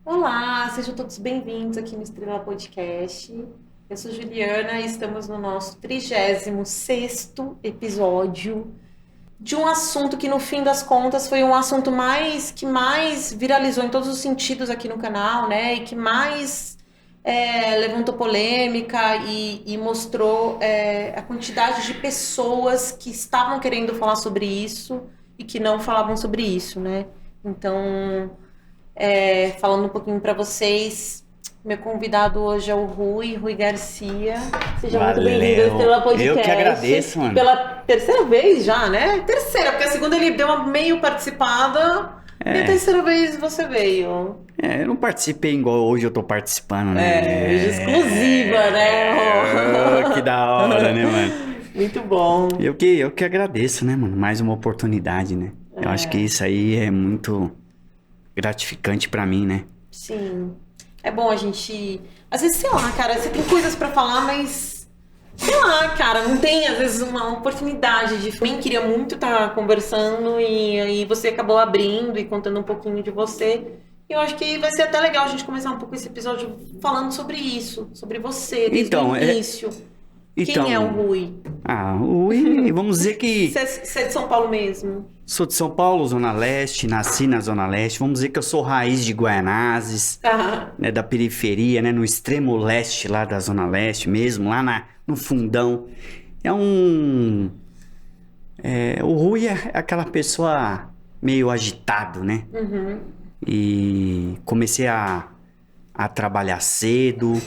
Olá, sejam todos bem-vindos aqui no Estrela Podcast. Eu sou Juliana e estamos no nosso 36º episódio de um assunto que, no fim das contas, foi um assunto que mais viralizou em todos os sentidos aqui no canal, né? E que mais levantou polêmica e mostrou a quantidade de pessoas que estavam querendo falar sobre isso e que não falavam sobre isso, né? Então, falando um pouquinho para vocês, meu convidado hoje é o Rui Garcia. Seja muito bem-vindo ao Estrela Valeu. Podcast. Eu que agradeço, mano. Pela terceira vez já, né? Terceira, porque a segunda ele deu uma meio participada e a terceira vez você veio. Eu não participei igual hoje eu tô participando, né? Hoje exclusiva, né? Que da hora, né, mano? Muito bom. Eu que agradeço, né, mano? Mais uma oportunidade, né? Eu acho que isso aí é muito gratificante pra mim, né? Sim. É bom a gente... Às vezes, sei lá, cara, você tem coisas pra falar, mas... Sei lá, cara, não tem, às vezes, uma oportunidade de... Também queria muito estar conversando e aí você acabou abrindo e contando um pouquinho de você. E eu acho que vai ser até legal a gente começar um pouco esse episódio falando sobre isso, sobre você, desde o início. Quem é o Rui? O Rui, vamos dizer que... Você é de São Paulo mesmo? Sou de São Paulo, Zona Leste, nasci na Zona Leste. Vamos dizer que eu sou raiz de Guaianazes, né, da periferia, né, no extremo leste lá da Zona Leste mesmo, lá no fundão. O Rui é aquela pessoa meio agitado, né? Uhum. E comecei a trabalhar cedo,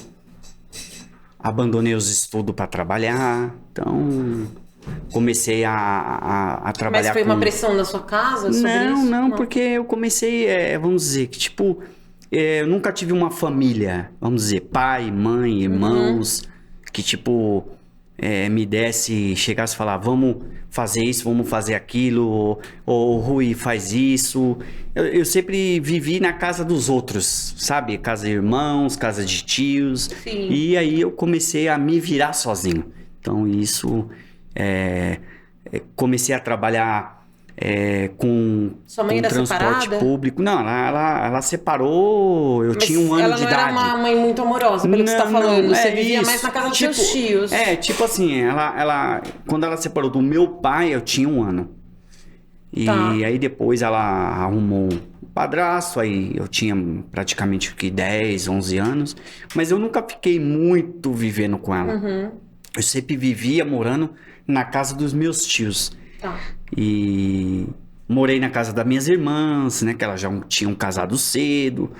abandonei os estudos para trabalhar, então comecei a trabalhar. Mas foi uma pressão da sua casa sobre isso? Não, porque eu comecei, vamos dizer, que tipo, eu nunca tive uma família, vamos dizer, pai, mãe, irmãos, que tipo, chegasse e falar, vamos fazer isso, vamos fazer aquilo, ou Rui faz isso. Eu sempre vivi na casa dos outros, sabe? Casa de irmãos, casa de tios. Sim. E aí eu comecei a me virar sozinho. Então isso, comecei a trabalhar com Sua mãe era transporte separada? público. Não, ela separou, eu tinha um ano de idade. Ela não era uma mãe muito amorosa, pelo que você tá falando. Você vivia isso. mais na casa dos seus tios. Tipo assim, quando ela separou do meu pai, eu tinha um ano. E aí depois ela arrumou um padrasto, aí eu tinha praticamente 10, 11 anos. Mas eu nunca fiquei muito vivendo com ela. Uhum. Eu sempre vivia morando na casa dos meus tios. Tá. E morei na casa das minhas irmãs, né? Que elas já tinham casado cedo.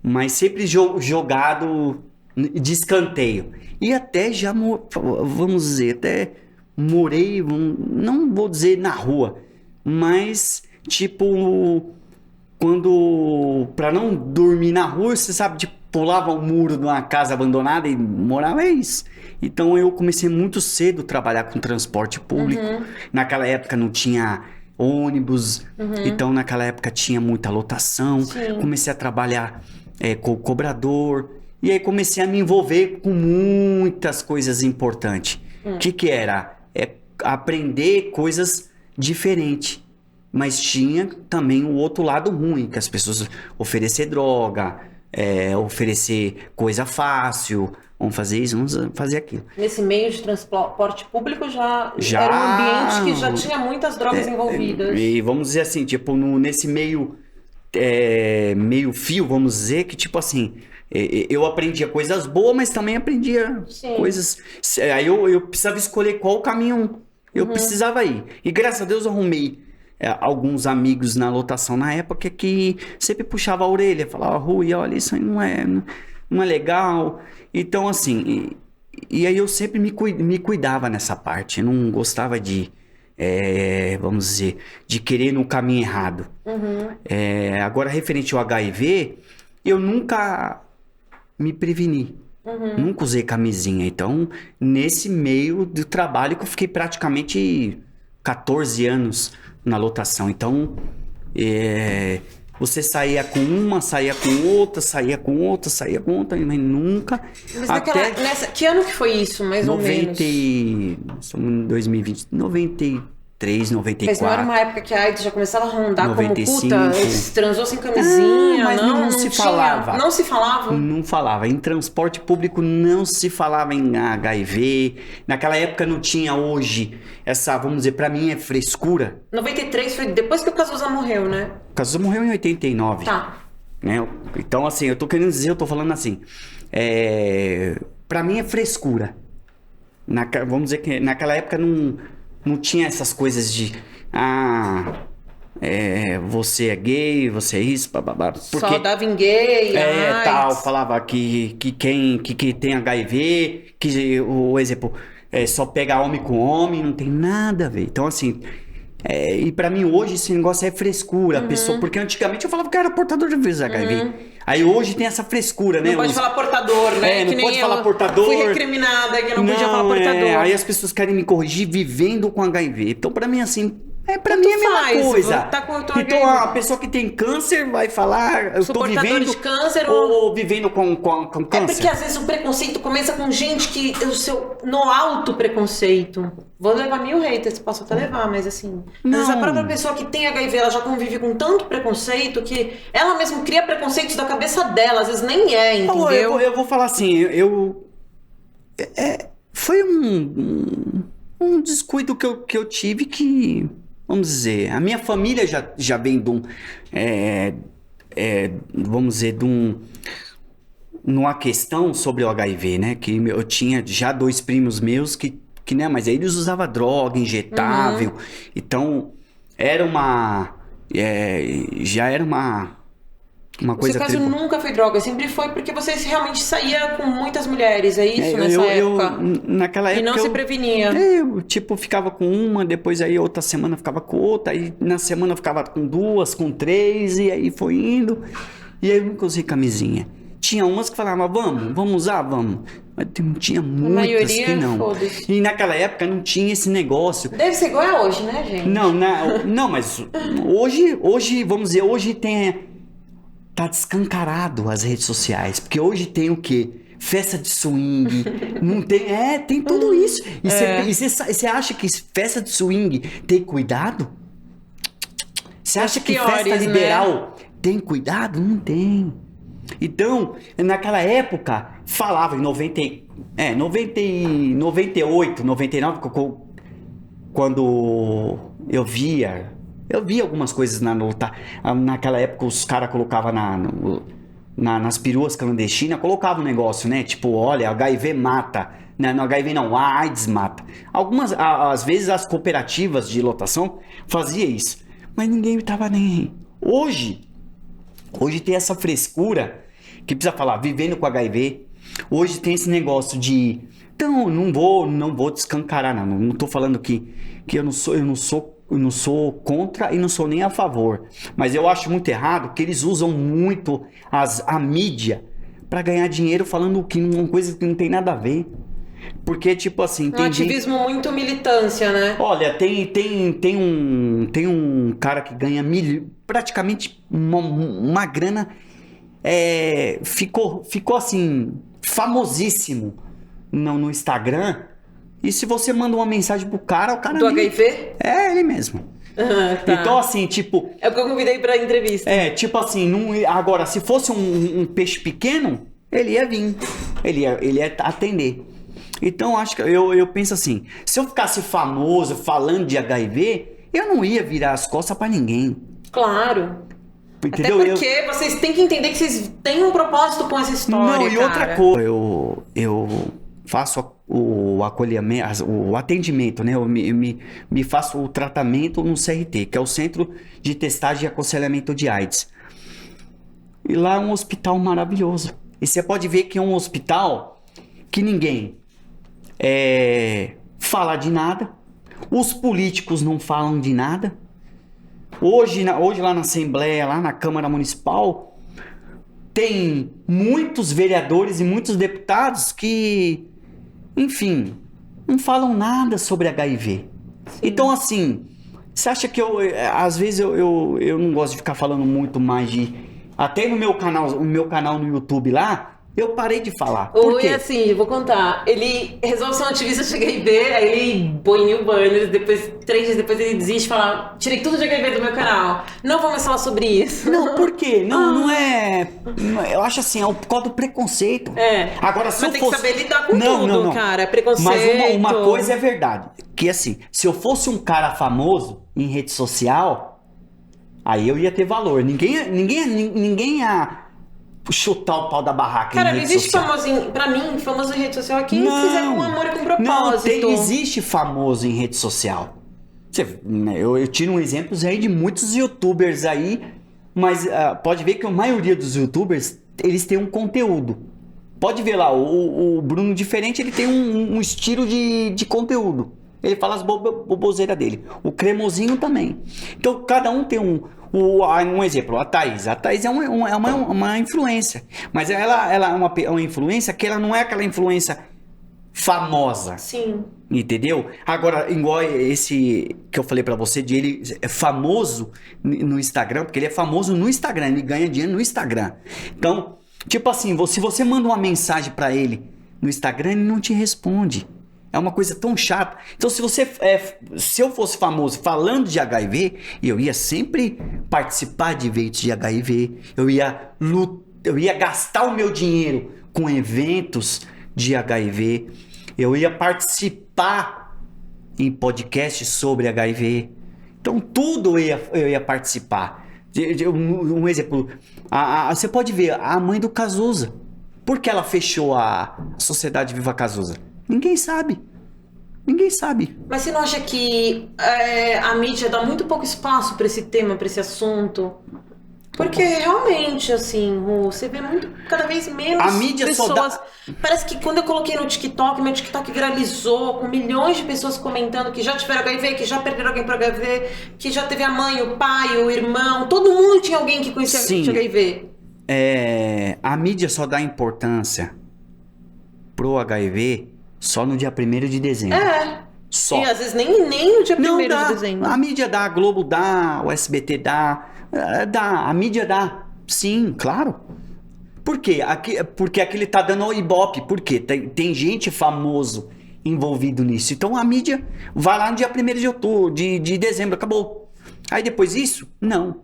Mas sempre jogado de escanteio. E até já, vamos dizer, até morei, não vou dizer na rua, mas tipo, pra não dormir na rua, você sabe, tipo, pulava o muro de uma casa abandonada e morava, é isso. Então eu comecei muito cedo a trabalhar com transporte público. Naquela época não tinha ônibus, então naquela época tinha muita lotação. Sim. Comecei a trabalhar com o cobrador. E aí comecei a me envolver com muitas coisas importantes. O que era? Aprender coisas diferentes. Mas tinha também o outro lado ruim, que as pessoas oferecer droga, oferecer coisa fácil, vamos fazer isso, vamos fazer aquilo. Nesse meio de transporte público já era um ambiente que já tinha muitas drogas envolvidas. E vamos dizer assim, tipo, nesse meio fio, vamos dizer que tipo assim, eu aprendia coisas boas, mas também aprendia coisas... Aí eu precisava escolher qual caminho eu precisava ir. E graças a Deus eu arrumei alguns amigos na lotação na época que sempre puxava a orelha, falava, Rui, olha, isso aí não é legal. Então, assim, e aí eu sempre me cuidava nessa parte. Eu não gostava de, vamos dizer, de querer no caminho errado. Agora, referente ao HIV, eu nunca me preveni. Nunca usei camisinha. Então, nesse meio do trabalho que eu fiquei praticamente 14 anos na lotação. Então, você saía com uma, saía com outra, saía com outra, saía com outra, mas nunca... Mas que ano que foi isso, mais ou menos? Estamos em 2020, 90, 93, 94. Mas não era uma época que a AIDS já começava a rondar 95. como puta, transou sem camisinha, mas não se falava. Não se falava? Não falava. Em transporte público não se falava em HIV. Naquela época não tinha hoje essa, vamos dizer, pra mim é frescura. 93 foi depois que o Cazuza morreu, né? O Cazuza morreu em 89. Tá. Né? Então, assim, eu tô querendo dizer, eu tô falando assim, pra mim é frescura. Vamos dizer que naquela época não tinha essas coisas de, você é gay, você é isso, bababá. Porque, só dava em gay, tal, falava que quem tem HIV, que o exemplo, só pega homem com homem, não tem nada a ver. Então, assim, e pra mim hoje esse negócio é frescura, a pessoa, porque antigamente eu falava que eu era portador de vírus HIV. Aí hoje tem essa frescura, né? Não pode falar portador, né? Não pode falar portador. Fui recriminada que não podia falar portador. Aí as pessoas querem me corrigir vivendo com HIV. Então pra mim assim, pra mim é a mesma coisa. Tá com então a pessoa que tem câncer vai falar, eu tô vivendo de câncer ou vivendo com câncer. É porque às vezes o preconceito começa com gente que no alto preconceito. Vou levar 1000 haters, posso até levar, mas assim, às vezes a própria pessoa que tem HIV, ela já convive com tanto preconceito que ela mesma cria preconceitos da cabeça dela, às vezes nem entendeu? Eu vou falar assim, foi um descuido que eu tive que, vamos dizer, a minha família já vem de vamos dizer, numa questão sobre o HIV, né? Que eu tinha já 2 primos meus que né? Mas aí eles usavam droga injetável. Então, era já era uma coisa... O seu caso nunca foi droga, sempre foi porque você realmente saía com muitas mulheres, é isso, nessa época? Naquela época... E não se prevenia. Eu, ficava com uma, depois aí outra semana ficava com outra, aí na semana eu ficava com 2, com 3, e aí foi indo. E aí eu nunca usei camisinha. Tinha umas que falavam, vamos usar, vamos. Mas tinha muitas que não. E naquela época não tinha esse negócio. Deve ser igual a hoje, né, gente? Não, mas hoje, vamos dizer, hoje tá descancarado as redes sociais. Porque hoje tem o quê? Festa de swing, não tem... tem tudo isso. E você acha que festa de swing tem cuidado? Você acha que festa liberal tem cuidado? Não tem. Então, naquela época, falava em 98, 99, quando eu via algumas coisas naquela época os caras colocavam nas peruas clandestinas, colocavam um negócio, né? Tipo, olha, HIV mata. No HIV não, a AIDS mata. Às vezes as cooperativas de lotação faziam isso, mas ninguém tava nem aí. Hoje tem essa frescura que precisa falar, vivendo com HIV. Hoje tem esse negócio de... Então, não vou descancarar, não. Não tô falando que eu não sou contra e não sou nem a favor. Mas eu acho muito errado que eles usam muito a mídia para ganhar dinheiro falando uma coisa que não tem nada a ver. Porque, tipo assim... Um ativismo muito militância, né? Olha, tem um cara que ganha praticamente uma grana... ficou assim, famosíssimo no Instagram. E se você manda uma mensagem pro cara, o cara... Do HIV? É, ele mesmo. Tá. Então, assim, tipo... É porque eu convidei pra entrevista. Tipo assim, agora, se fosse um peixe pequeno, ele ia vir. Ele ia atender. Então, acho que eu penso assim, se eu ficasse famoso falando de HIV, eu não ia virar as costas pra ninguém. Claro. Entendeu? Até porque vocês têm que entender que vocês têm um propósito com essa história, Não, e outra coisa, eu faço o acolhimento, o atendimento, né? Eu me faço o tratamento no CRT, que é o Centro de Testagem e Aconselhamento de AIDS. E lá é um hospital maravilhoso. E você pode ver que é um hospital que ninguém fala de nada, os políticos não falam de nada. Hoje lá na Assembleia, lá na Câmara Municipal, tem muitos vereadores e muitos deputados que, enfim, não falam nada sobre HIV. Sim. Então, assim, você acha que às vezes eu não gosto de ficar falando muito mais de... Até no meu canal no YouTube lá, Eu parei de falar. Por Ou quê? é assim, eu vou contar. Ele resolve ser um ativista de HIV, aí ele põe 1000 banners, depois, 3 dias depois ele desiste e fala: tirei tudo de HIV do meu canal. Não vamos falar sobre isso. Não, por quê? Não é. Eu acho assim, é por causa do preconceito. Agora, se Mas eu tem fosse... que saber lidar com não, tudo, não. cara. Preconceito. Mas uma coisa é verdade. Que assim, se eu fosse um cara famoso em rede social, aí eu ia ter valor. Ninguém ia chutar o pau da barraca Cara, em não rede existe social. famoso pra mim, famoso em rede social é quem fizer com amor e com propósito. Não, existe famoso em rede social. Eu tiro um exemplo aí de muitos youtubers aí, mas pode ver que a maioria dos youtubers, eles têm um conteúdo. Pode ver lá, o Bruno Diferente, ele tem um estilo de conteúdo. Ele fala as boboseiras dele. O Cremosinho também. Então, cada um tem um exemplo. A Thaís. A Thaís é uma influência. Mas ela é uma influência que ela não é aquela influência famosa. Sim. Entendeu? Agora, igual esse que eu falei pra você, de ele é famoso no Instagram, porque ele é famoso no Instagram, ele ganha dinheiro no Instagram. Então, tipo assim, se você manda uma mensagem pra ele no Instagram, ele não te responde. É uma coisa tão chata. Então, se eu fosse famoso falando de HIV, eu ia sempre participar de eventos de HIV, eu ia gastar o meu dinheiro com eventos de HIV, eu ia participar em podcasts sobre HIV. Então, tudo eu ia participar. Um exemplo, você pode ver a mãe do Cazuza. Por que ela fechou a Sociedade Viva Cazuza? Ninguém sabe. Ninguém sabe. Mas você não acha que a mídia dá muito pouco espaço para esse tema, para esse assunto? Porque realmente, assim, você vê cada vez menos a mídia pessoas. Só dá... Parece que quando eu coloquei no TikTok, meu TikTok viralizou com milhões de pessoas comentando que já tiveram HIV, que já perderam alguém para HIV, que já teve a mãe, o pai, o irmão. Todo mundo tinha alguém que conhecia alguém que tinha HIV. A mídia só dá importância pro HIV só no dia 1º de dezembro. Só. E às vezes nem no dia 1º de dezembro. A mídia dá, a Globo dá, o SBT dá, a mídia dá. Sim, claro. Por quê? Porque aquele tá dando o Ibope. Por quê? Tem gente famoso envolvido nisso. Então a mídia vai lá no dia 1º de outubro, de dezembro, acabou. Aí depois isso? Não.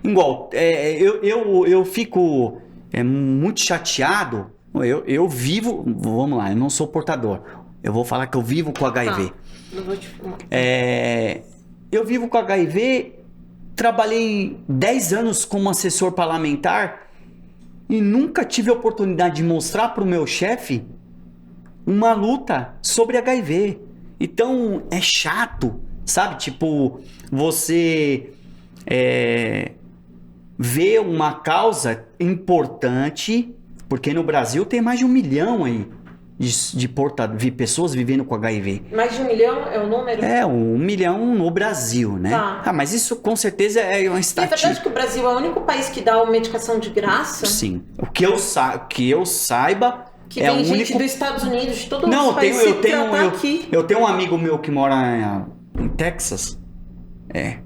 Igual, eu fico muito chateado. Eu vivo, vamos lá, eu não sou portador. Eu vou falar que eu vivo com HIV. Não vou te falar. Eu vivo com HIV, trabalhei 10 anos como assessor parlamentar e nunca tive a oportunidade de mostrar para o meu chefe uma luta sobre HIV. Então é chato, sabe? Tipo, você vê uma causa importante, porque no Brasil tem mais de 1 milhão aí de pessoas vivendo com HIV. Mais de 1 milhão é o número? 1 milhão no Brasil, né? Tá. Mas isso com certeza é uma estatística. É verdade que o Brasil é o único país que dá medicação de graça? Sim. O que eu saiba Que é o vem gente único... dos Estados Unidos, de todo Não, o país aqui. eu tenho um amigo meu que mora em Texas.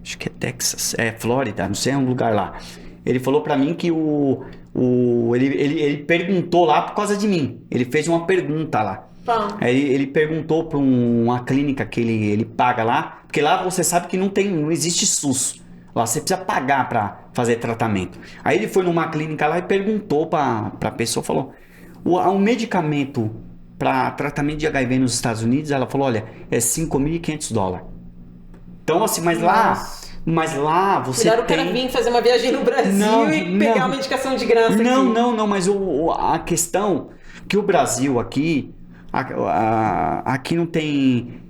Acho que é Texas. Flórida, não sei, é um lugar lá. Ele falou pra mim que ele perguntou lá por causa de mim. Ele fez uma pergunta lá. Tá. Aí ele perguntou pra uma clínica que ele paga lá, porque lá você sabe que não existe SUS. Lá você precisa pagar pra fazer tratamento. Aí ele foi numa clínica lá e perguntou pra pessoa, falou: o medicamento pra tratamento de HIV nos Estados Unidos, ela falou, olha, é $5.500. Então assim, mas lá você melhor o cara vir fazer uma viagem no Brasil e pegar uma medicação de graça aqui. Não, mas a questão que o Brasil aqui não tem...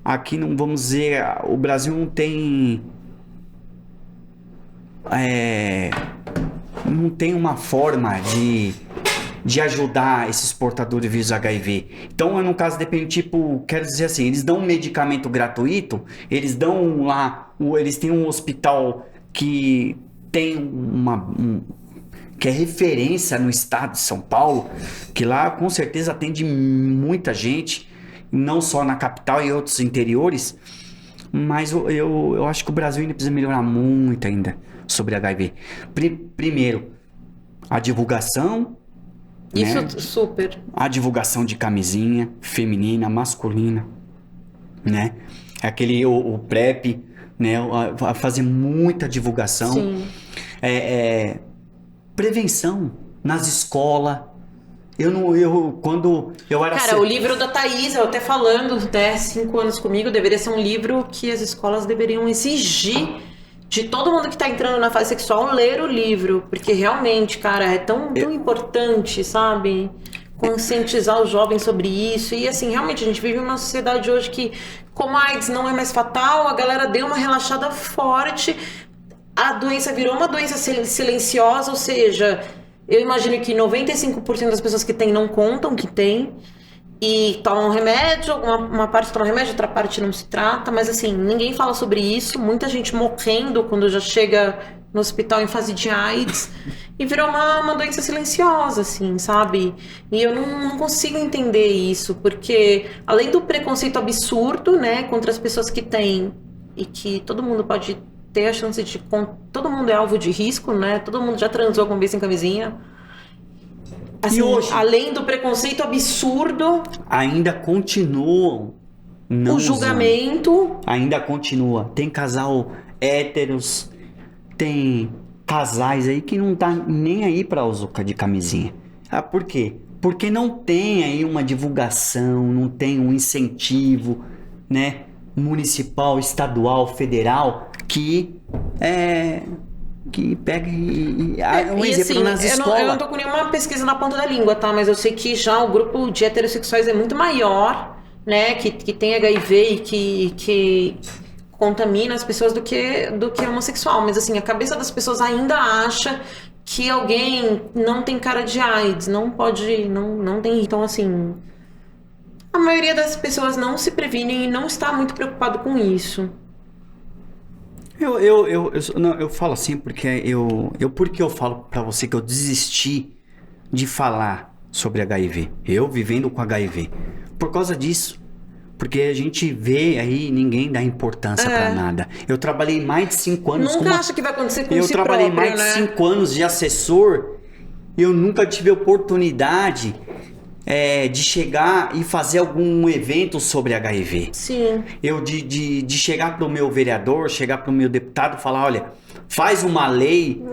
Aqui não, vamos dizer, o Brasil não tem... não tem uma forma de ajudar esses portadores de vírus HIV. Então, no caso, depende, tipo, quero dizer assim, eles dão um medicamento gratuito, eles dão lá, eles têm um hospital que tem que é referência no estado de São Paulo, que lá com certeza atende muita gente, não só na capital e outros interiores, mas eu acho que o Brasil ainda precisa melhorar muito ainda sobre HIV. Primeiro, a divulgação Isso, né? super. A divulgação de camisinha feminina, masculina, né? O PrEP, né? A fazer muita divulgação. Sim. Prevenção nas escolas. Quando eu era... Cara, o livro da Thaís, eu até falando, né, 5 anos comigo, deveria ser um livro que as escolas deveriam exigir de todo mundo que tá entrando na fase sexual ler o livro, porque realmente, cara, é tão importante, sabe? Conscientizar os jovens sobre isso. E assim, realmente, a gente vive uma sociedade hoje que, como a AIDS não é mais fatal, a galera deu uma relaxada forte, a doença virou uma doença silenciosa, ou seja, eu imagino que 95% das pessoas que têm não contam que tem. E tomam remédio, uma parte toma remédio, outra parte não se trata, mas assim, ninguém fala sobre isso, muita gente morrendo quando já chega no hospital em fase de AIDS, e virou uma doença silenciosa, assim, sabe? E eu não consigo entender isso, porque além do preconceito absurdo, né, contra as pessoas que têm, e que todo mundo pode ter a chance de... Todo mundo é alvo de risco, né? Todo mundo já transou alguma vez sem camisinha. Assim, E hoje, além do preconceito absurdo, ainda continuam não o julgamento. usando. Ainda continua. Tem casal héteros, tem casais aí que não tá nem aí para uso de camisinha. Por quê? Porque não tem aí uma divulgação, não tem um incentivo, né, municipal, estadual, federal, que pega um exemplo assim, nas escolas. Eu não tô com nenhuma pesquisa na ponta da língua, tá? Mas eu sei que já o grupo de heterossexuais é muito maior, né? Que tem HIV e que contamina as pessoas do que homossexual. Mas assim, a cabeça das pessoas ainda acha que alguém não tem cara de AIDS, não pode, não tem. Então, assim, a maioria das pessoas não se previnem e não está muito preocupado com isso. Eu falo assim porque porque eu falo pra você que eu desisti de falar sobre HIV. Eu vivendo com HIV. Por causa disso. Porque a gente vê aí, ninguém dá importância pra nada. Eu trabalhei mais de 5 anos Nunca acha que vai acontecer com Eu si trabalhei próprio, mais de né? 5 anos de assessor. Eu nunca tive oportunidade de chegar e fazer algum evento sobre HIV. Sim. Eu de chegar pro meu vereador, chegar pro meu deputado e falar, olha, faz uma lei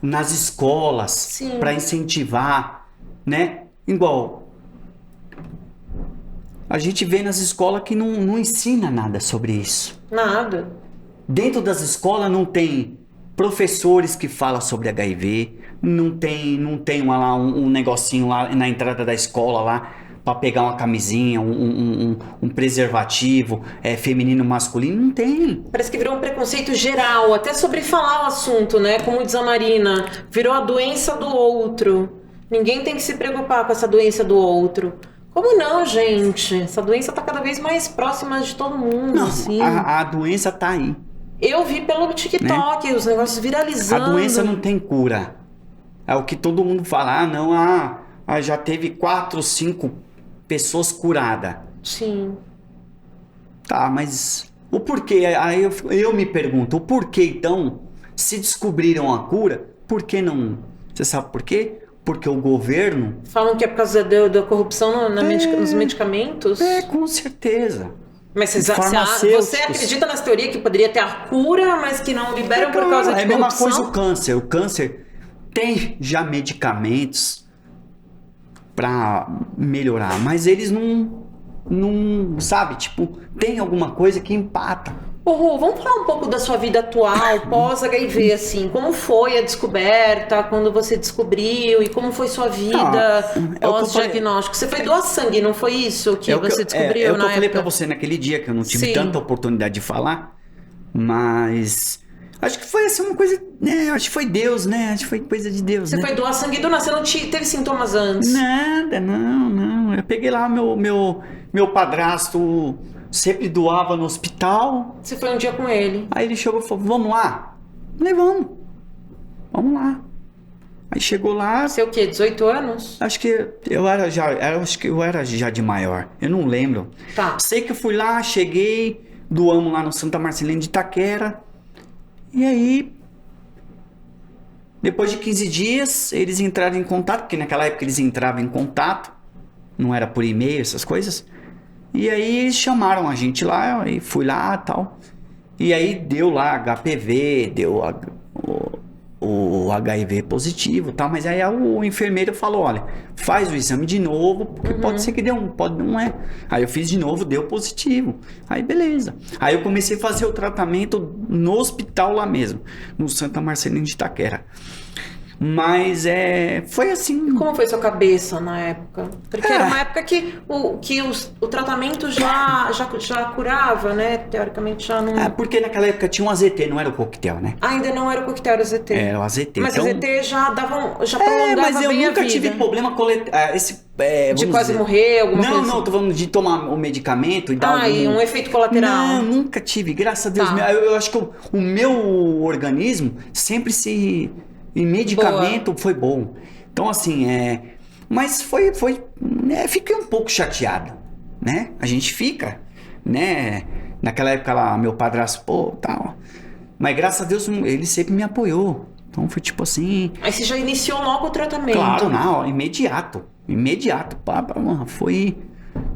nas escolas para incentivar, né? Igual a gente vê nas escolas que não ensina nada sobre isso. Nada. Dentro das escolas não tem professores que falam sobre HIV, não tem um negocinho lá na entrada da escola lá para pegar uma camisinha, um preservativo feminino, masculino, não tem. Parece que virou um preconceito geral, até sobre falar o assunto, né? Como diz a Marina, virou a doença do outro. Ninguém tem que se preocupar com essa doença do outro. Como não, gente? Essa doença tá cada vez mais próxima de todo mundo, Não, assim. a doença tá aí. Eu vi pelo TikTok, né? Os negócios viralizando. A doença não tem cura. É o que todo mundo fala. Já teve 4, 5 pessoas curadas. Sim. Tá, mas o porquê? Aí eu me pergunto, o porquê então, se descobriram a cura, por que não? Você sabe por quê? Porque o governo... Falam que é por causa da corrupção nos medicamentos? Com certeza. Mas você acredita nas teorias que poderia ter a cura, mas que não liberam por causa de corrupção? É a mesma coisa o câncer. O câncer tem já medicamentos para melhorar, mas eles não sabe, tipo, tem alguma coisa que empata. Ru, vamos falar um pouco da sua vida atual, pós-HIV, assim. Como foi a descoberta, quando você descobriu, e como foi sua vida pós-diagnóstico? Você foi doar sangue, não foi isso que você descobriu É o que na eu falei época? pra você naquele dia, que eu não tive tanta oportunidade de falar, mas... Acho que foi assim uma coisa, né? Acho que foi Deus, né? Acho que foi coisa de Deus, Você né? foi doar sangue do nada, você não teve sintomas antes? Nada, não. Eu peguei lá meu padrasto... Sempre doava no hospital. Você foi um dia com ele. Aí ele chegou e falou, vamos lá? Eu falei, vamos lá. Aí chegou lá... Você é o quê, 18 anos? Acho que eu era já de maior. Eu não lembro. Tá. Sei que eu fui lá, cheguei, doamos lá no Santa Marcelina de Itaquera. E aí, Depois de 15 dias, eles entraram em contato, porque naquela época eles entravam em contato, não era por e-mail, essas coisas. E aí eles chamaram a gente lá, e fui lá e tal. E aí deu lá HPV, deu o HIV positivo e tal, mas aí o enfermeiro falou, olha, faz o exame de novo, porque pode ser que dê pode não é. Aí eu fiz de novo, deu positivo. Aí beleza. Aí eu comecei a fazer o tratamento no hospital lá mesmo, no Santa Marcelina de Itaquera. Mas foi assim. Como foi sua cabeça na época? Porque era uma época que o tratamento já curava, né? Teoricamente já não... porque naquela época tinha um AZT, não era o coquetel, né? Ainda não era o coquetel, era o AZT. Era o AZT. Mas então... o AZT já prolongava mas eu bem nunca a tive vida. problema de quase morrer, alguma coisa Não, tô falando de tomar o medicamento e dar e um efeito colateral. Não, nunca tive, graças a Deus. Eu acho que o meu organismo sempre se... em medicamento foi bom. Então, assim, mas fiquei um pouco chateado, né? A gente fica, né? Naquela época lá, meu padrasto, tal. Mas graças a Deus, ele sempre me apoiou. Então, foi tipo assim... Aí você já iniciou logo o tratamento. Claro, não, imediato. Foi...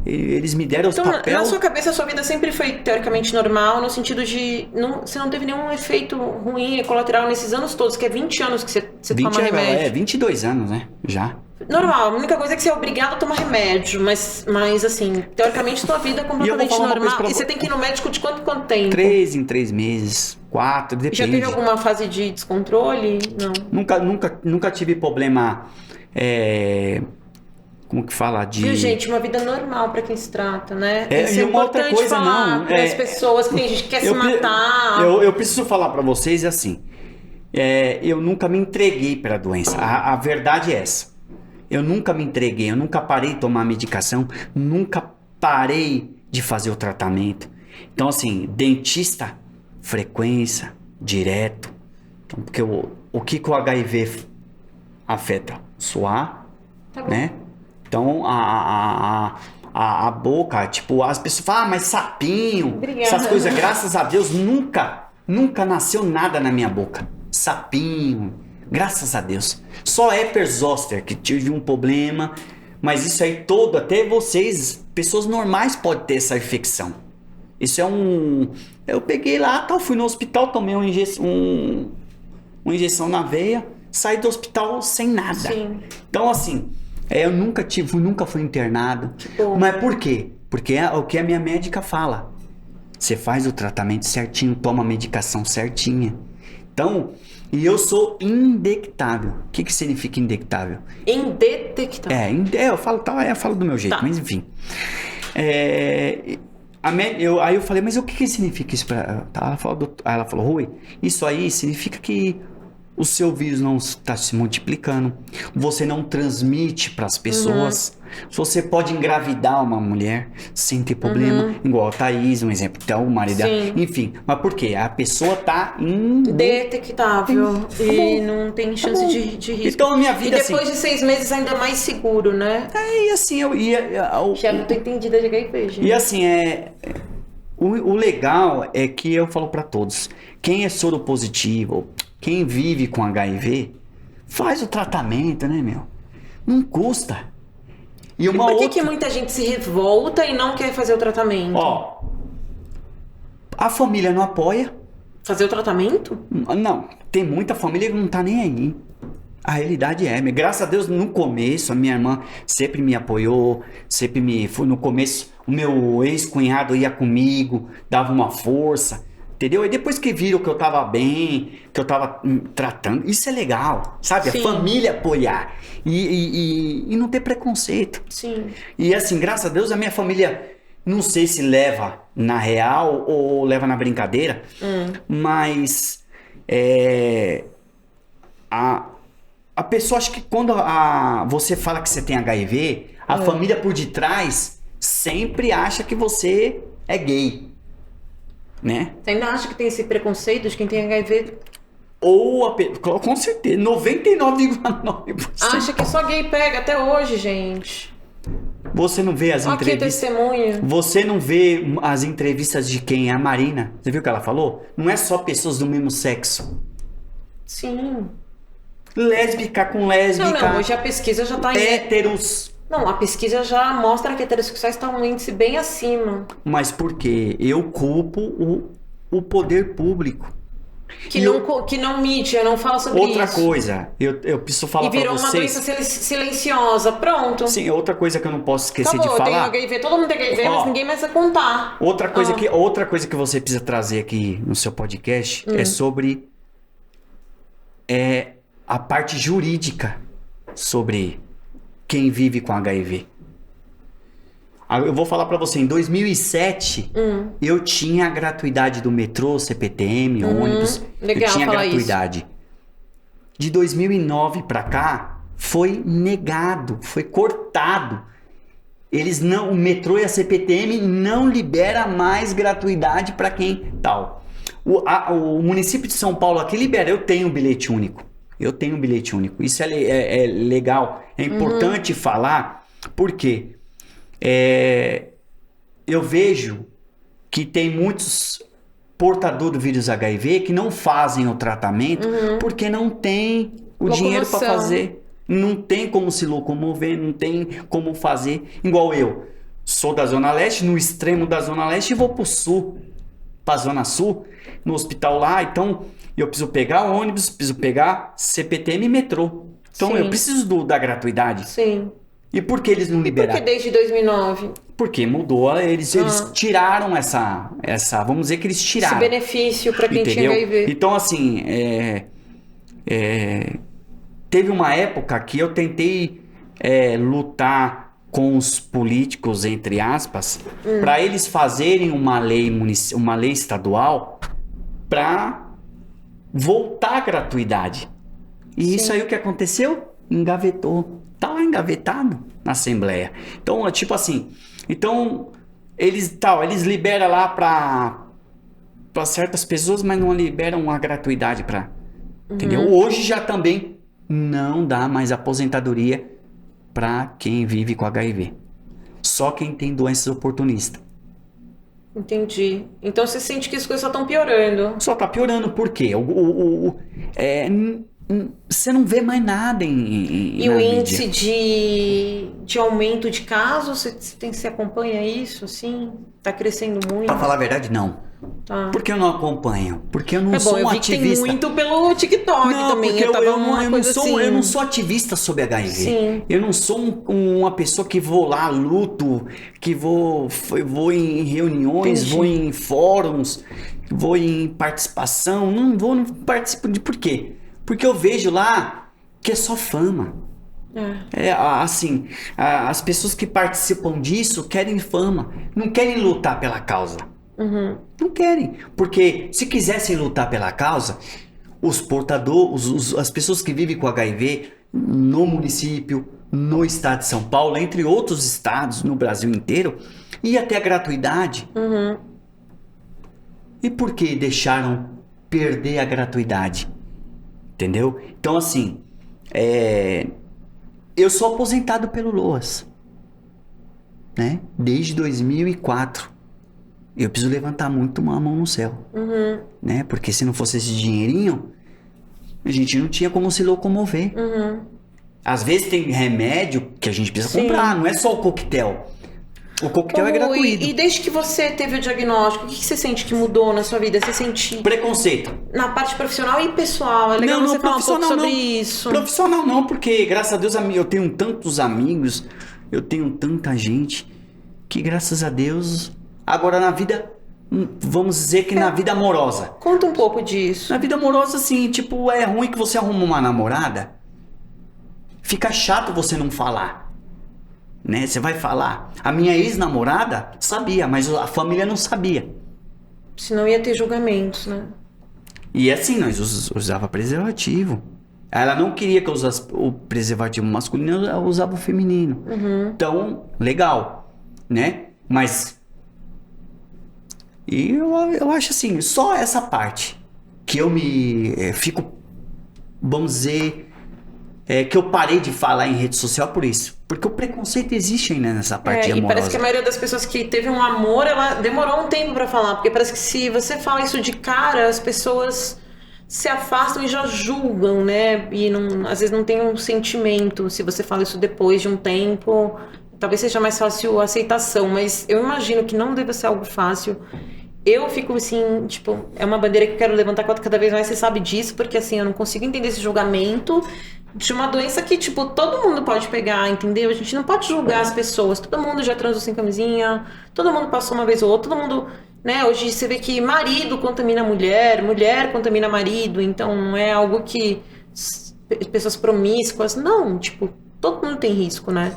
Eles me deram os papéis. Então, na sua cabeça, a sua vida sempre foi teoricamente normal, no sentido de... você não teve nenhum efeito ruim, colateral nesses anos todos, que é 20 anos que você toma remédio. 22 anos, né? Já. Normal, a única coisa é que você é obrigado a tomar remédio, mas assim, teoricamente sua vida é completamente normal. E você tem que ir no médico de quanto tempo? 3 em 3 meses, 4, depende. Já teve alguma fase de descontrole? Não. Nunca tive problema... Como que fala? Viu, gente? Uma vida normal pra quem se trata, né? Isso é importante coisa, falar para as pessoas que tem gente que quer se matar. Eu preciso falar pra vocês assim. Eu nunca me entreguei pra doença. A verdade é essa. Eu nunca me entreguei, eu nunca parei de tomar medicação, nunca parei de fazer o tratamento. Então, assim, dentista, frequência, direto. Então, porque o que o HIV afeta? Suar, né? Então, a boca, tipo, as pessoas falam, mas sapinho, Obrigada. Essas coisas, graças a Deus, nunca nasceu nada na minha boca. Sapinho, graças a Deus. Só herpes zoster, que tive um problema, mas isso aí todo, até vocês, pessoas normais podem ter essa infecção. Isso eu peguei lá, fui no hospital, tomei uma injeção na veia, saí do hospital sem nada. Sim. Então, assim... eu nunca fui internado. Mas por quê? Porque é o que a minha médica fala. Você faz o tratamento certinho, toma a medicação certinha. Então, e eu sou indetectável. O que significa indetectável? Indetectável. Eu falo do meu jeito, mas enfim. Aí eu falei, mas o que significa isso pra ela? Ela falou, Rui, isso aí significa que o seu vírus não está se multiplicando, você não transmite para as pessoas, você pode engravidar uma mulher sem ter problema, igual a Thaís, um exemplo, até o marido dela, enfim, mas por quê? A pessoa tá indetectável e não tem chance de risco. Então a minha vida e depois de 6 meses ainda mais seguro, né? E assim, já não tô entendida de HIV, gente. E assim, o legal é que eu falo para todos, quem é soro positivo, quem vive com HIV, faz o tratamento, né, meu? Não custa. E por que muita gente se revolta e não quer fazer o tratamento? A família não apoia. Fazer o tratamento? Não, tem muita família que não tá nem aí. A realidade graças a Deus, no começo, a minha irmã sempre me apoiou, no começo, o meu ex-cunhado ia comigo, dava uma força. Entendeu? E depois que viram que eu tava bem, que eu tava tratando, isso é legal, sabe? Sim. A família apoiar e não ter preconceito. Sim. E assim, graças a Deus, a minha família, não sei se leva na real ou leva na brincadeira, mas a pessoa, acha que quando você fala que você tem HIV, a família por detrás sempre acha que você é gay. Né? Você ainda acha que tem esse preconceito de quem tem HIV? Com certeza, 99,9%. Acha que só gay pega até hoje, gente. Você não vê as entrevistas. Aqui testemunha. Você não vê as entrevistas de quem? A Marina. Você viu o que ela falou? Não é só pessoas do mesmo sexo. Sim. Lésbica com lésbica. Não, hoje a pesquisa já tá em... Héteros. Não, a pesquisa já mostra que heterossexuais estão um índice bem acima. Mas por quê? Eu culpo o poder público. Que não mídia, não fala sobre outra isso. Outra coisa, eu preciso falar pra vocês... E virou uma doença silenciosa, pronto. Sim, outra coisa que eu não posso esquecer Acabou, de falar... eu tenho HIV, todo mundo tem HIV, mas ninguém mais vai contar. Outra coisa que você precisa trazer aqui no seu podcast é sobre a parte jurídica sobre quem vive com HIV. Eu vou falar pra você, em 2007, eu tinha a gratuidade do metrô, CPTM, ônibus. Legal, eu tinha falar gratuidade. Isso. De 2009 pra cá, foi negado, foi cortado. O metrô e a CPTM não libera mais gratuidade pra quem tal. O município de São Paulo aqui libera. Eu tenho um bilhete único. Isso é legal. É importante falar, porque eu vejo que tem muitos portadores do vírus HIV que não fazem o tratamento porque não tem o dinheiro para fazer. Não tem como se locomover, não tem como fazer. Igual eu. Sou da Zona Leste, no extremo da Zona Leste, e vou pro sul, pra Zona Sul, no hospital lá. Então, eu preciso pegar ônibus, preciso pegar CPTM e metrô. Então, eu preciso da gratuidade. Sim. E por que eles não liberaram? Por que desde 2009? Porque mudou, eles tiraram essa... Vamos dizer que eles tiraram. Esse benefício para quem tinha HIV. Então, assim, teve uma época que eu tentei lutar com os políticos, entre aspas, para eles fazerem uma lei estadual para voltar à gratuidade. E isso aí o que aconteceu? Engavetou. Tá lá engavetado na Assembleia. Então, tipo assim, eles liberam lá para certas pessoas, mas não liberam a gratuidade para, entendeu? Hoje já também não dá mais aposentadoria para quem vive com HIV. Só quem tem doenças oportunistas. Entendi. Então você sente que as coisas só estão piorando. Só tá piorando, por quê? Você não vê mais nada E o índice de aumento de casos, você acompanha isso, assim? Tá crescendo muito? Pra falar a verdade, não. Tá. Porque eu não acompanho. Porque eu não sou um eu vi ativista. Que tem muito pelo TikTok também. Porque eu não sou ativista sobre HIV. Sim. Eu não sou uma pessoa que vou lá, luto, que vou em reuniões, vou em fóruns, vou em participação. Não participo de... Por quê? Porque eu vejo lá que é só fama. Assim, as pessoas que participam disso querem fama, não querem lutar pela causa. Não querem. Porque se quisessem lutar pela causa, os portadores, as pessoas que vivem com HIV no município, no estado de São Paulo, entre outros estados no Brasil inteiro, ia ter a gratuidade. E por que deixaram perder a gratuidade? Entendeu? Então, assim, eu sou aposentado pelo LOAS, né? Desde 2004. Eu preciso levantar muito uma mão no céu, né? Porque se não fosse esse dinheirinho, a gente não tinha como se locomover. Às vezes tem remédio que a gente precisa comprar, não é só o coquetel. O coquetel é gratuito. E desde que você teve o diagnóstico, o que você sente que mudou na sua vida? Você sente... Preconceito. Na parte profissional e pessoal. É legal você falar um pouco sobre isso. Profissional não, porque graças a Deus eu tenho tantos amigos, eu tenho tanta gente, que graças a Deus... Agora na vida, vamos dizer que na vida amorosa. Conta um pouco disso. Na vida amorosa, assim, tipo, é ruim que você arruma uma namorada, fica chato você não falar. Né? Você vai falar. A minha ex-namorada sabia, mas a família não sabia. Senão ia ter julgamentos, né? E assim, nós usava preservativo. Ela não queria que eu usasse o preservativo masculino, eu usava o feminino. Então, legal, né? Mas... E eu acho assim, só essa parte que eu fico, vamos dizer... que eu parei de falar em rede social por isso. Porque o preconceito existe ainda nessa parte amorosa. E parece que a maioria das pessoas que teve um amor, ela demorou um tempo pra falar. Porque parece que se você fala isso de cara, as pessoas se afastam e já julgam, né? E às vezes não tem um sentimento. Se você fala isso depois de um tempo, talvez seja mais fácil a aceitação, mas eu imagino que não deva ser algo fácil. Eu fico assim, tipo, é uma bandeira que eu quero levantar cada vez mais, você sabe disso, porque assim, eu não consigo entender esse julgamento de uma doença que, tipo, todo mundo pode pegar, entendeu? A gente não pode julgar as pessoas, todo mundo já transou sem camisinha, todo mundo passou uma vez ou outra, todo mundo, né? Hoje você vê que marido contamina mulher, mulher contamina marido, então não é algo que pessoas promíscuas, não, tipo, todo mundo tem risco, né?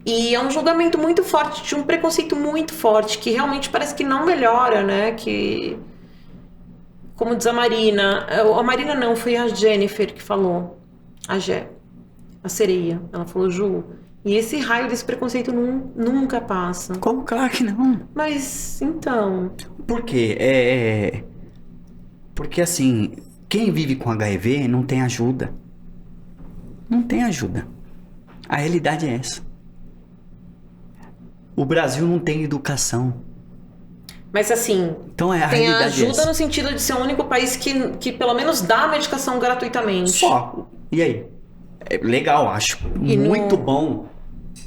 E é um julgamento muito forte, de um preconceito muito forte, que realmente parece que não melhora, né? Que, como diz a Marina não, foi a Jennifer que falou, a sereia, ela falou, Ju, e esse raio desse preconceito nunca passa. Como? Claro que não. Mas, então... Por quê? Porque assim, quem vive com HIV não tem ajuda. Não tem ajuda. A realidade é essa. O Brasil não tem educação. Mas assim, então a tem a realidade ajuda no sentido de ser o único país que pelo menos dá a medicação gratuitamente. Só. E aí? É legal, acho. Muito bom.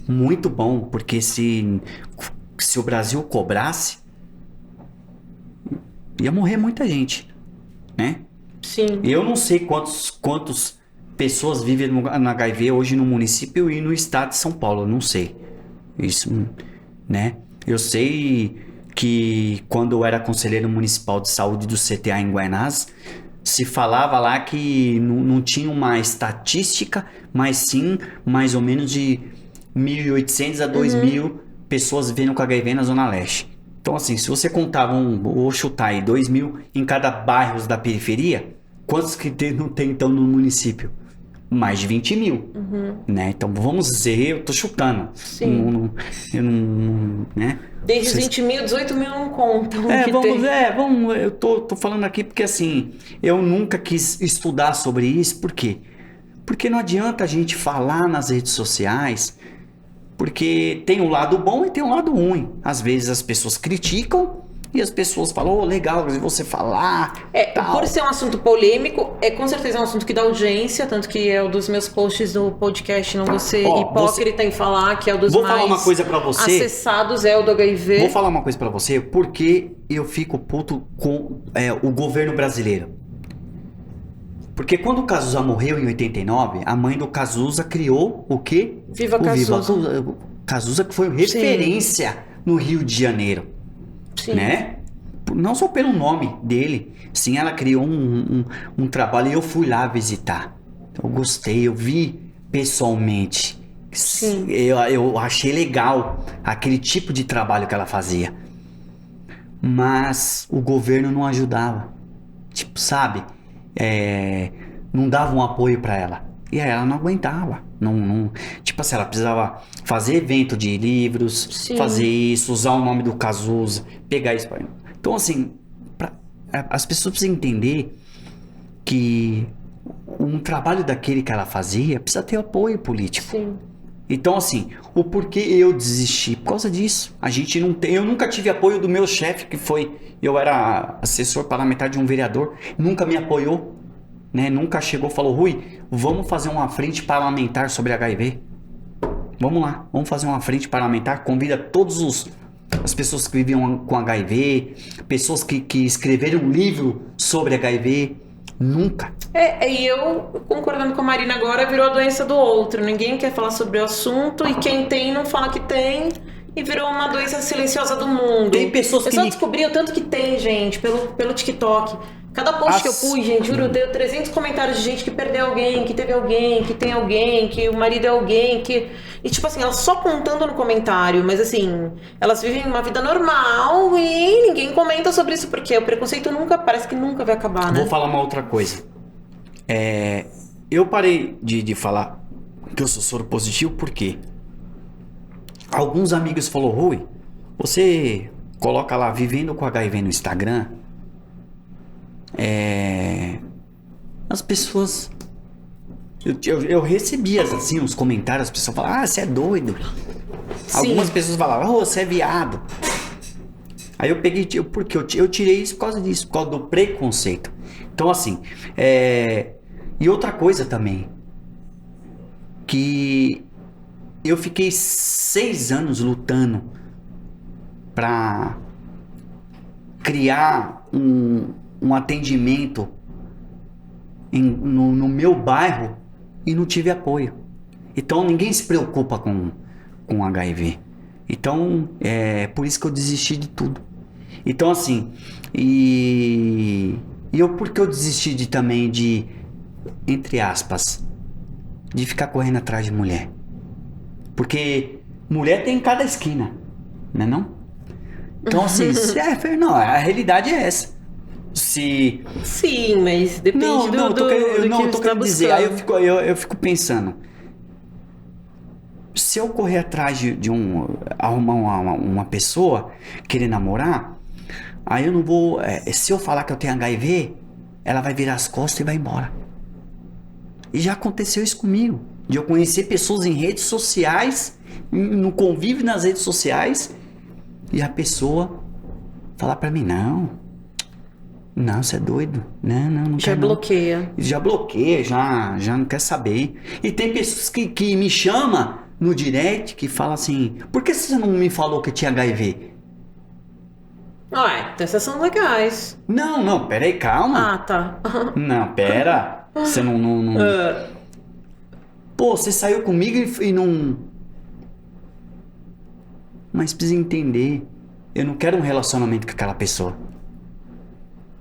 Muito bom. Porque se o Brasil cobrasse, ia morrer muita gente. Né? Sim. Eu não sei quantas pessoas vivem no HIV hoje no município e no estado de São Paulo. Eu não sei. Isso, né? Eu sei que quando eu era conselheiro municipal de saúde do CTA em Guaianazes, se falava lá que não tinha uma estatística, mas sim mais ou menos de 1.800 a 2.000 pessoas vivendo com HIV na Zona Leste. Então assim, se você contava vou chutar aí, 2.000 em cada bairro da periferia, quantos que não tem então no município? Mais de 20.000, né? Então vamos dizer, eu tô chutando. Sim. Eu não, né? Desde os 20.000, 18.000 não contam. Vamos, eu tô falando aqui porque assim, eu nunca quis estudar sobre isso, por quê? Porque não adianta a gente falar nas redes sociais, porque tem um lado bom e tem um lado ruim. Às vezes as pessoas criticam e as pessoas falam, legal você falar. Por ser um assunto polêmico, com certeza é um assunto que dá audiência, tanto que é um dos meus posts do podcast, não vou ser hipócrita em falar que é o dos mais falar uma coisa pra você, acessados, é o do HIV. Vou falar uma coisa pra você, porque eu fico puto com o governo brasileiro. Porque quando o Cazuza morreu em 89, a mãe do Cazuza criou o quê? Viva Cazuza. Viva Cazuza, que foi referência no Rio de Janeiro. Sim. Né? Não só pelo nome dele, sim, ela criou um trabalho e eu fui lá visitar. Eu gostei, eu vi pessoalmente. Sim. Eu achei legal aquele tipo de trabalho que ela fazia. Mas o governo não ajudava. Tipo, sabe? Não dava um apoio para ela. E aí ela não aguentava. Tipo assim, ela precisava fazer evento de livros, sim, fazer isso, usar o nome do Cazuza, pegar isso. Então, assim, as pessoas precisam entender que um trabalho daquele que ela fazia precisa ter apoio político. Sim. Então, assim, o porquê eu desisti? Por causa disso. A gente não tem. Eu nunca tive apoio do meu chefe, que foi. Eu era assessor parlamentar de um vereador, nunca me apoiou. Né? Nunca chegou e falou, Rui, vamos fazer uma frente parlamentar sobre HIV. Vamos lá, vamos fazer uma frente parlamentar, convida todas as pessoas que viviam com HIV, pessoas que escreveram um livro sobre HIV. Nunca. E eu, concordando com a Marina agora, virou a doença do outro. Ninguém quer falar sobre o assunto e quem tem não fala que tem. E virou uma doença silenciosa do mundo. Tem pessoas que... Eu só descobri o tanto que tem, gente, pelo TikTok. Cada post que eu pus, gente, juro, deu 300 comentários de gente que perdeu alguém, que teve alguém, que tem alguém, que o marido é alguém, que... E tipo assim, elas só contando no comentário, mas assim, elas vivem uma vida normal e ninguém comenta sobre isso, porque o preconceito parece que nunca vai acabar, né? Vou falar uma outra coisa. Eu parei de falar que eu sou soro positivo porque alguns amigos falaram, Rui, você coloca lá, vivendo com HIV no Instagram, as pessoas... Eu recebia assim os comentários, as pessoas falavam, você é doido. Sim. Algumas pessoas falavam, você é viado. Aí eu peguei, porque eu tirei isso por causa disso, por causa do preconceito. Então, assim, e outra coisa também, que eu fiquei 6 anos lutando para criar um atendimento no meu bairro e não tive apoio. Então ninguém se preocupa com HIV. Então é por isso que eu desisti de tudo. Então assim, por que eu desisti também de, entre aspas, de ficar correndo atrás de mulher? Porque mulher tem em cada esquina, né não? Então assim, não, a realidade é essa. Sim, mas depende do que você tá dizer. Aí buscando. eu fico pensando, se eu correr atrás de arrumar uma pessoa, querer namorar, aí eu não vou, se eu falar que eu tenho HIV, ela vai virar as costas e vai embora. E já aconteceu isso comigo, de eu conhecer pessoas em redes sociais, no convívio nas redes sociais, e a pessoa falar pra mim, não, você é doido. Não já quer, bloqueia. não. Já bloqueia, já não quer saber. E tem pessoas que me chamam no direct, que falam assim, por que você não me falou que tinha HIV? Ué, então essas são legais. Não, pera aí, calma. Ah, tá. Não, pera. Você não... Pô, você saiu comigo e não... Mas precisa entender, eu não quero um relacionamento com aquela pessoa.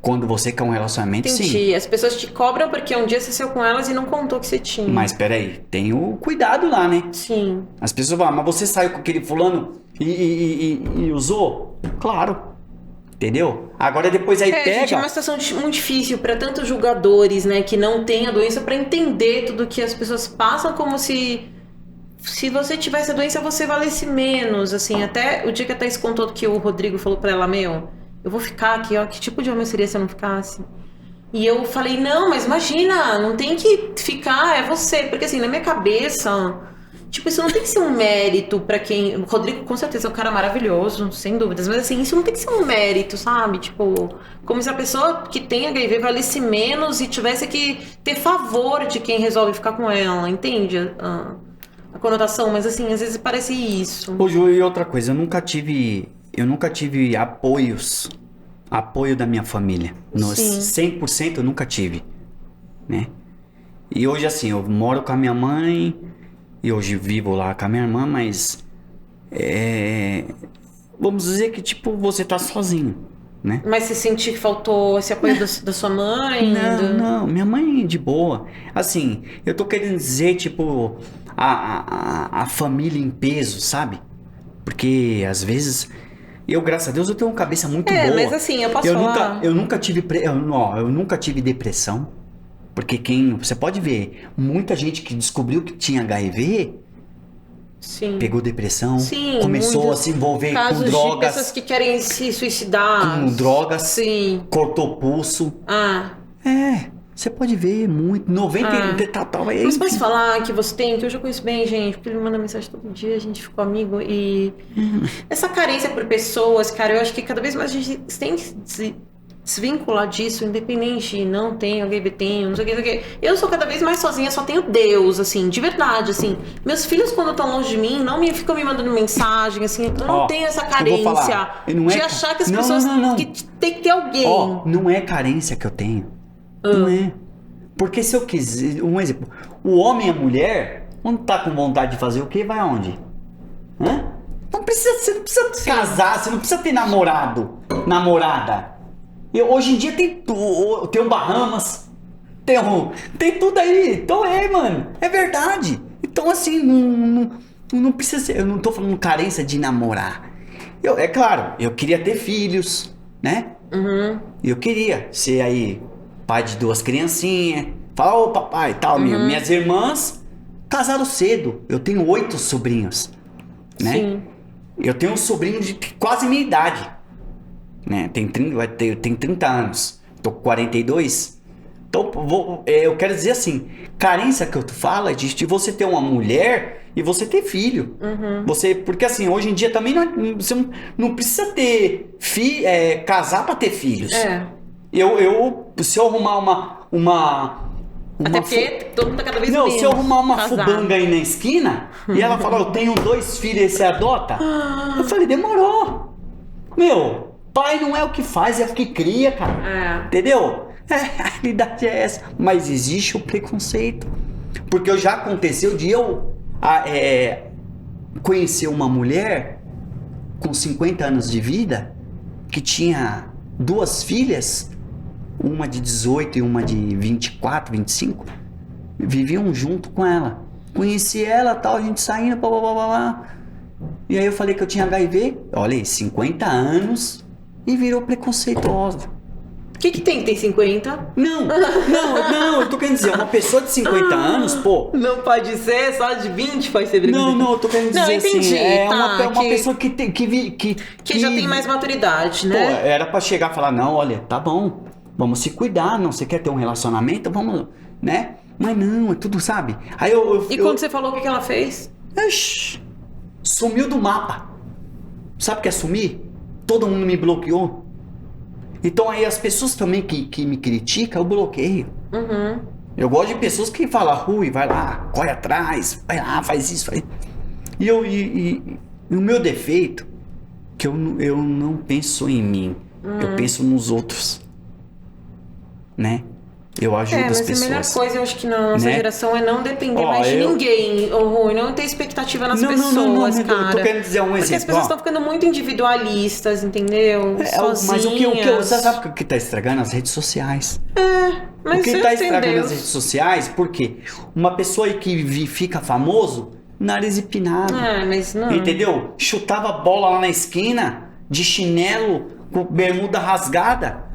Quando você quer um relacionamento, Entendi. sim. As pessoas te cobram porque um dia você saiu com elas e não contou que você tinha. Mas peraí, tem o cuidado lá, né? Sim. As pessoas falam, mas você saiu com aquele fulano e usou? Claro. Entendeu? Agora depois aí pega... Gente, é uma situação muito difícil para tantos julgadores, né? Que não têm a doença para entender tudo que as pessoas passam, como se você tivesse a doença você valesse menos, assim. Até o dia que a Thaís contou que o Rodrigo falou para ela, eu vou ficar aqui, ó. Que tipo de homem seria se eu não ficasse? E eu falei, não, mas imagina, não tem que ficar, é você. Porque assim, na minha cabeça, tipo, isso não tem que ser um mérito pra quem... O Rodrigo, com certeza, é um cara maravilhoso, sem dúvidas. Mas assim, isso não tem que ser um mérito, sabe? Tipo, como se a pessoa que tem HIV valesse menos e tivesse que ter favor de quem resolve ficar com ela, entende? A conotação, mas assim, às vezes parece isso. Ô, Ju, e outra coisa, eu nunca tive apoio da minha família. Nos 100% eu nunca tive, né? E hoje, assim, eu moro com a minha mãe e hoje vivo lá com a minha irmã, mas vamos dizer que, tipo, você tá sozinho, né? Mas você sentiu que faltou esse apoio da sua mãe? Não, minha mãe de boa. Assim, eu tô querendo dizer, tipo, a família em peso, sabe? Porque, às vezes... Eu, graças a Deus, eu tenho uma cabeça muito boa. Mas assim, eu posso falar... Eu nunca tive depressão. Porque você pode ver, muita gente que descobriu que tinha HIV... Sim. Pegou depressão, sim, começou a se envolver com drogas. De pessoas que querem se suicidar. Com drogas, sim. Cortou pulso. Você pode ver muito, 90 tal. Mas posso falar que você tem, que eu já conheço bem, gente, porque ele me manda mensagem todo dia, a gente ficou amigo e... Essa carência por pessoas, cara, eu acho que cada vez mais a gente tem que se desvincular disso, independente de não tenho, HIV tenho, não sei o que. Eu sou cada vez mais sozinha, só tenho Deus, assim, de verdade, assim. Meus filhos, quando estão longe de mim, ficam me mandando mensagem, assim, eu não tenho essa carência de achar que as pessoas... Que tem que ter alguém. Não é carência que eu tenho. Não é. Porque se eu quiser, um exemplo, o homem e a mulher, quando tá com vontade de fazer o quê, vai aonde? Você não precisa casar, você não precisa ter namorada. Hoje em dia tem um Bahamas, tem tudo aí. Então mano, é verdade. Então assim, não precisa ser, eu não tô falando carência de namorar. É claro, eu queria ter filhos, né? Eu queria ser aí pai de 2 criancinhas, falar, ô papai e tal. Minhas irmãs casaram cedo. Eu tenho 8 sobrinhos, né? Sim. Eu tenho um sobrinho de quase minha idade, né? Eu tenho 30 anos, tô com 42. Então, eu quero dizer assim, carência que eu falo é de você ter uma mulher e você ter filho. Porque assim, hoje em dia também você não precisa ter casar pra ter filhos. Se eu arrumar Até porque todo mundo tá cada vez não, menos se eu arrumar uma casado. fubanga aí na esquina e ela falar, eu tenho 2 filhos e você adota, eu falei, demorou. Meu, pai não é o que faz, é o que cria, cara. Entendeu? A realidade é essa. Mas existe o preconceito. Porque já aconteceu de eu conhecer uma mulher com 50 anos de vida que tinha 2 filhas, uma de 18 e uma de 24, 25, viviam junto com ela. Conheci ela, tal, a gente saindo, blá, blá, blá, blá. E aí eu falei que eu tinha HIV, olha aí, 50 anos e virou preconceituosa. O que tem 50? Não, eu tô querendo dizer, uma pessoa de 50 anos, pô... Não pode ser, só de 20 pode ser preconceituosa. Não, eu tô querendo dizer entendi, assim, uma pessoa que já tem mais maturidade, né? Pô, era pra chegar e falar, não, olha, tá bom, vamos se cuidar, não, você quer ter um relacionamento, vamos, né? Mas não, é tudo, sabe? Aí quando você falou, o que ela fez? Sumiu do mapa. Sabe o que é sumir? Todo mundo me bloqueou. Então aí as pessoas também que me criticam, eu bloqueio. Eu gosto de pessoas que falam, Rui, vai lá, corre atrás, vai lá, faz isso, faz... E o meu defeito, que eu não penso em mim, eu penso nos outros, né? Eu ajudo as pessoas. Mas a melhor coisa, eu acho que na nossa geração é não depender mais de ninguém, Rui, não ter expectativa nas pessoas, cara. Eu tô querendo dizer um exemplo. Porque as pessoas estão ficando muito individualistas, entendeu? Sozinhas. Mas você sabe o que tá estragando? As redes sociais. Mas o que tá estragando as redes sociais, porque uma pessoa aí que fica famoso, nariz empinado. Mas não. Entendeu? Chutava a bola lá na esquina, de chinelo, com bermuda rasgada.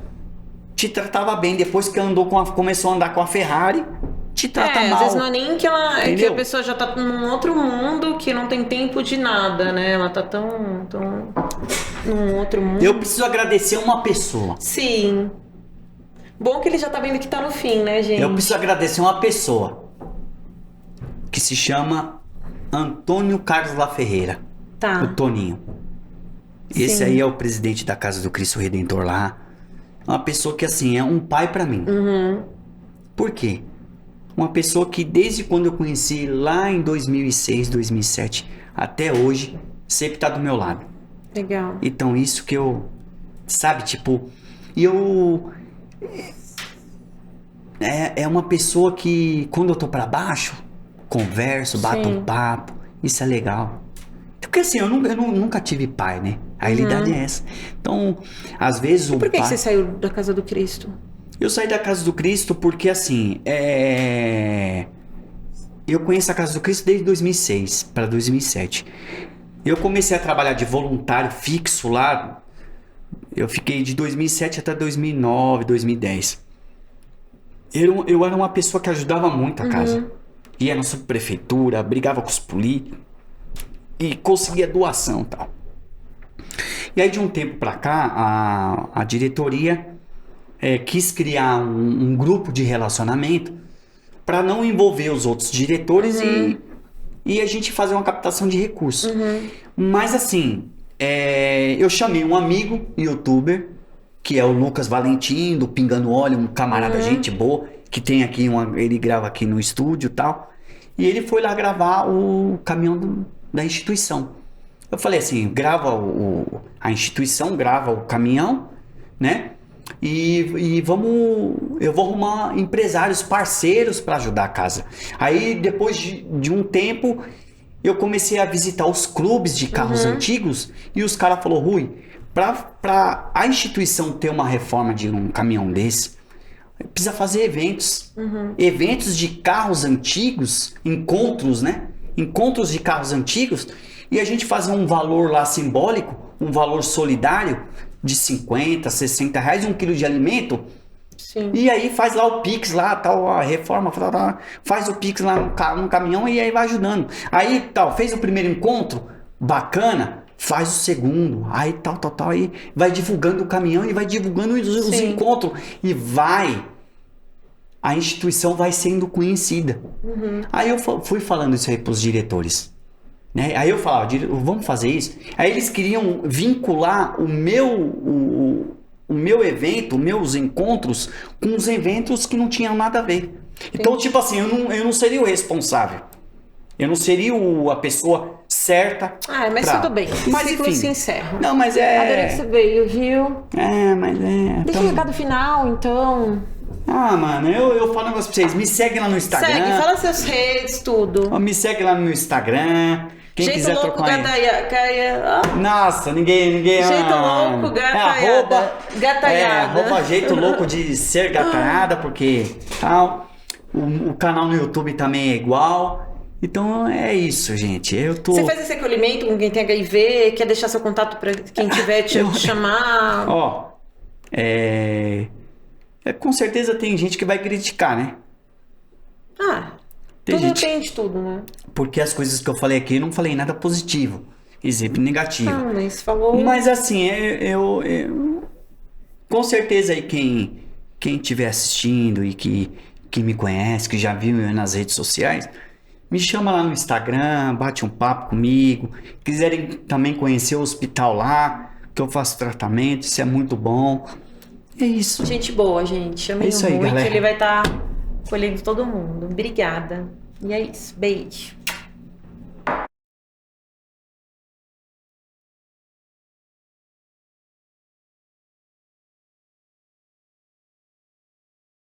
Te tratava bem, depois que começou a andar com a Ferrari, te trata mal. Às vezes não é nem que a pessoa já tá num outro mundo, que não tem tempo de nada, né? Ela tá tão num outro mundo. Eu preciso agradecer uma pessoa. Sim. Bom que ele já tá vendo que tá no fim, né, gente? Eu preciso agradecer uma pessoa que se chama Antônio Carlos La Ferreira. Tá. O Toninho. Esse aí é o presidente da Casa do Cristo Redentor lá. Uma pessoa que, assim, é um pai pra mim. Por quê? Uma pessoa que desde quando eu conheci lá em 2006, 2007, até hoje, sempre tá do meu lado. Legal. Então isso que eu... Sabe, tipo... É uma pessoa que, quando eu tô pra baixo, converso, bato um papo. Isso é legal. Porque assim, eu nunca tive pai, né? A realidade é essa. Então, às vezes Por que você saiu da Casa do Cristo? Eu saí da Casa do Cristo porque, assim, eu conheço a Casa do Cristo desde 2006 para 2007. Eu comecei a trabalhar de voluntário fixo lá. Eu fiquei de 2007 até 2009, 2010. Eu era uma pessoa que ajudava muito a casa. Ia na subprefeitura, brigava com os políticos e conseguia doação e tal. E aí de um tempo pra cá, a diretoria quis criar um grupo de relacionamento para não envolver os outros diretores e a gente fazer uma captação de recursos. Mas assim, eu chamei um amigo, youtuber, que é o Lucas Valentim, do Pingando Óleo, um camarada gente boa, que tem aqui, ele grava aqui no estúdio e tal. E ele foi lá gravar o caminhão da instituição. Eu falei assim, grava a instituição, grava o caminhão, né? E eu vou arrumar empresários, parceiros para ajudar a casa. Aí depois de um tempo, eu comecei a visitar os clubes de carros antigos e os caras falaram, Rui, para a instituição ter uma reforma de um caminhão desse, precisa fazer eventos. Eventos de carros antigos, encontros, né? Encontros de carros antigos, e a gente fazer um valor lá simbólico, um valor solidário de 50, 60 reais, 1 quilo de alimento. Sim. E aí faz lá o Pix lá, tal, a reforma, faz o Pix lá no caminhão e aí vai ajudando. Aí tal, fez o primeiro encontro, bacana, faz o segundo, aí tal, aí vai divulgando o caminhão e vai divulgando os encontros e a instituição vai sendo conhecida. Aí eu fui falando isso aí pros diretores, né? Aí eu falava, vamos fazer isso. Aí eles queriam vincular o meu evento, meus encontros com os eventos que não tinham nada a ver. Então, tipo assim, eu não seria o responsável. Eu não seria a pessoa certa. Ah, mas tudo bem. Mas Ciclo enfim. se encerra. Não, mas Adorei que você veio, viu? Mas é. Deixa o recado final, então. Ah, mano, eu falo um negócio pra vocês. Me segue lá no Instagram. Segue, fala seus redes, tudo. Me segue lá no meu Instagram. Quem Jeito quiser louco, trocar Nossa, ninguém. Jeito louco, gataiada. Arroba jeito louco de ser gataiada, porque tal. O canal no YouTube também é igual. Então é isso, gente. Você faz esse acolhimento com quem tem HIV? Quer deixar seu contato pra quem tiver te chamar? Ó, com certeza tem gente que vai criticar, né? Tem tudo gente... tem de tudo, né? Porque as coisas que eu falei aqui, eu não falei nada positivo. Exemplo negativo. Mas falou... Mas assim, com certeza aí quem estiver assistindo e que me conhece, que já viu eu nas redes sociais, me chama lá no Instagram, bate um papo comigo. Quiserem também conhecer o hospital lá, que eu faço tratamento, isso é muito bom. É isso. Gente boa, gente. Chamei isso aí, muito. galera. Ele vai estar colhendo todo mundo. Obrigada. E é isso. Beijo.